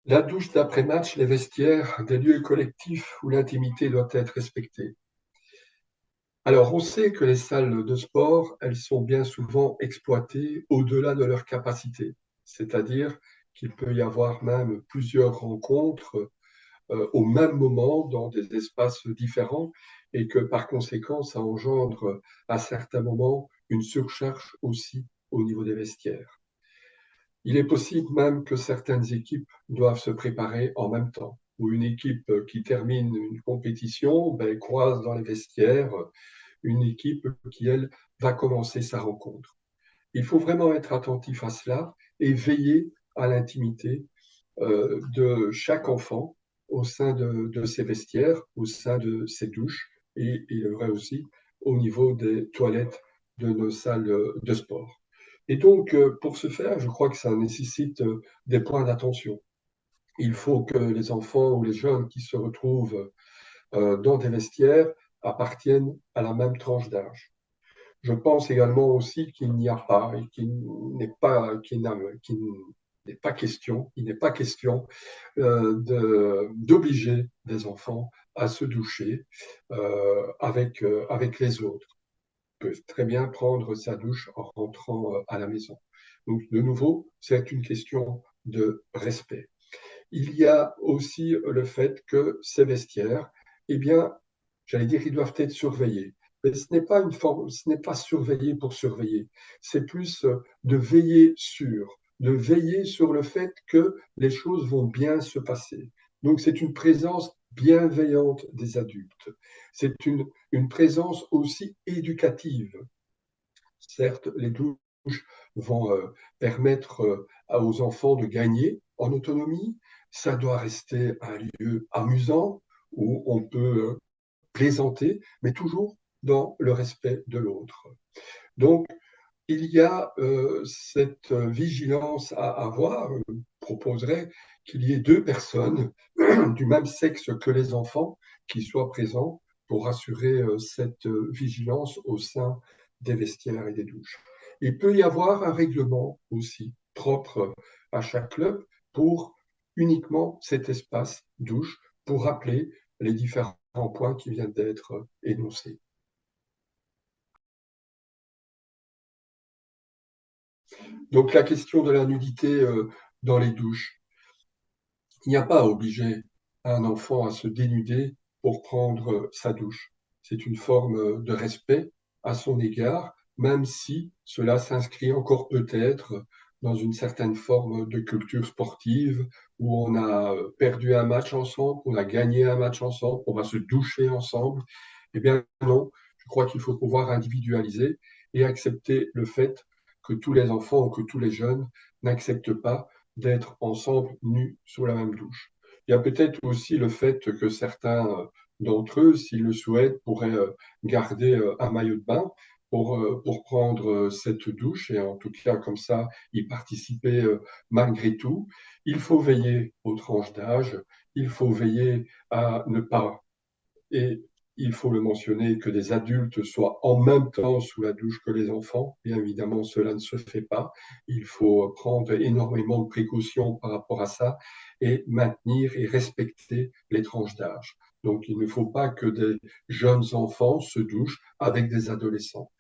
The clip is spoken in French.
La douche d'après-match, les vestiaires, des lieux collectifs où l'intimité doit être respectée. Alors, on sait que les salles de sport, elles sont bien souvent exploitées au-delà de leur capacité. C'est-à-dire qu'il peut y avoir même plusieurs rencontres au même moment dans des espaces différents et que par conséquent, ça engendre à certains moments une surcharge aussi au niveau des vestiaires. Il est possible même que certaines équipes doivent se préparer en même temps, ou une équipe qui termine une compétition croise dans les vestiaires une équipe qui, elle, va commencer sa rencontre. Il faut vraiment être attentif à cela et veiller à l'intimité de chaque enfant au sein de ses vestiaires, au sein de ses douches et il est vrai aussi au niveau des toilettes de nos salles de sport. Et donc, pour ce faire, je crois que ça nécessite des points d'attention. Il faut que les enfants ou les jeunes qui se retrouvent dans des vestiaires appartiennent à la même tranche d'âge. Je pense également aussi qu'il n'y a pas et qu'il n'est pas question, il n'est pas question d'obliger des enfants à se doucher avec les autres. On peut très bien prendre sa douche en rentrant à la maison. Donc, de nouveau, c'est une question de respect. Il y a aussi le fait que ces vestiaires, eh bien, j'allais dire, ils doivent être surveillés. Mais ce n'est pas une forme, ce n'est pas surveiller pour surveiller. C'est plus de veiller sur le fait que les choses vont bien se passer. Donc, c'est une présence bienveillante des adultes. C'est une présence aussi éducative. Certes, les douches vont permettre aux enfants de gagner en autonomie. Ça doit rester un lieu amusant où on peut plaisanter, mais toujours dans le respect de l'autre. Donc, il y a cette vigilance à avoir. Je proposerais qu'il y ait deux personnes du même sexe que les enfants qui soient présents pour assurer cette vigilance au sein des vestiaires et des douches. Il peut y avoir un règlement aussi propre à chaque club pour uniquement cet espace douche pour rappeler les différents points qui viennent d'être énoncés. Donc la question de la nudité dans les douches, il n'y a pas à obliger un enfant à se dénuder pour prendre sa douche. C'est une forme de respect à son égard, même si cela s'inscrit encore peut-être dans une certaine forme de culture sportive où on a perdu un match ensemble, on a gagné un match ensemble, on va se doucher ensemble. Eh bien non, je crois qu'il faut pouvoir individualiser et accepter le fait que tous les enfants ou que tous les jeunes n'acceptent pas d'être ensemble nus sous la même douche. Il y a peut-être aussi le fait que certains d'entre eux, s'ils le souhaitent, pourraient garder un maillot de bain pour prendre cette douche et en tout cas comme ça y participer malgré tout. Il faut veiller aux tranches d'âge, il faut veiller à ne pas et il faut le mentionner que des adultes soient en même temps sous la douche que les enfants. Bien évidemment, cela ne se fait pas. Il faut prendre énormément de précautions par rapport à ça et maintenir et respecter les tranches d'âge. Donc, il ne faut pas que des jeunes enfants se douchent avec des adolescents.